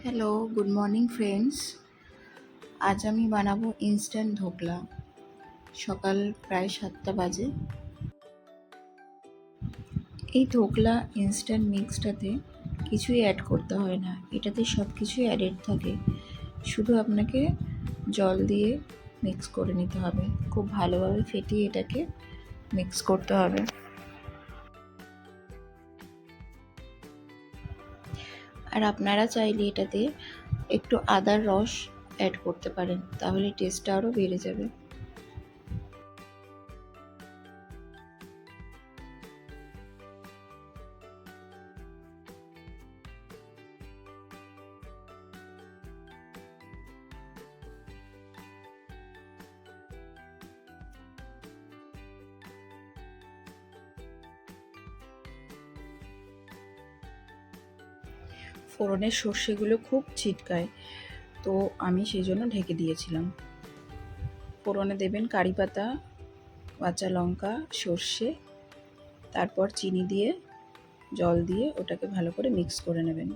Hello, good morning friends. আজ আমি বানাবো ইনস্ট্যান্ট ধোকলা। সকাল প্রায় 7টা বাজে। এই ধোকলা ইনস্ট্যান্ট মিক্সটাতে কিছুই অ্যাড করতে হয় না, এটাতে সব কিছুই অ্যাডেড থাকে। শুধু আপনাকে জল দিয়ে মিক্স করে নিতে হবে, খুব ভালোভাবে ফেটিয়ে এটাকে মিক্স করতে হবে। আর আপনারা চাইলে এটাতে একটু আদার রস অ্যাড করতে পারেন, তাহলে টেস্টটা আরও বেড়ে যাবে। ফোড়নের সর্ষেগুলো খুব ছিটকায়, তো আমি সেই জন্য ঢেকে দিয়েছিলাম। ফোড়নে দেবেন কারি পাতা, কাঁচা লঙ্কা, সর্ষে, তারপর চিনি দিয়ে জল দিয়ে ওটাকে ভালো করে মিক্স করে নেবেন।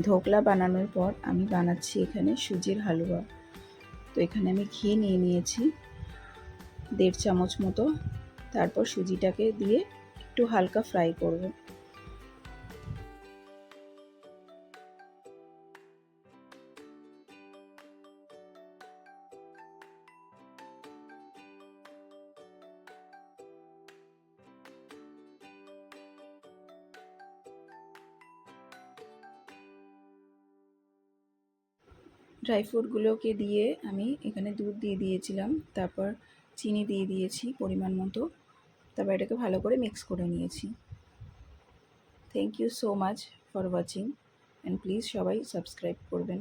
ধোকলা বানানোর পর আমি বানাচ্ছি এখানে সুজির হালুয়া। তো এখানে আমি ঘি নিয়ে নিয়েছি 1.5 চামচ মতো। তারপর সুজিটাকে দিয়ে একটু হালকা ফ্রাই করব। ড্রাই ফ্রুটগুলোকে দিয়ে আমি এখানে দুধ দিয়ে দিয়েছিলাম, তারপর চিনি দিয়ে দিয়েছি পরিমাণ মতো, তারপর এটাকে ভালো করে মিক্স করে নিয়েছি। Thank you so much for watching, and please সবাই সাবস্ক্রাইব করবেন।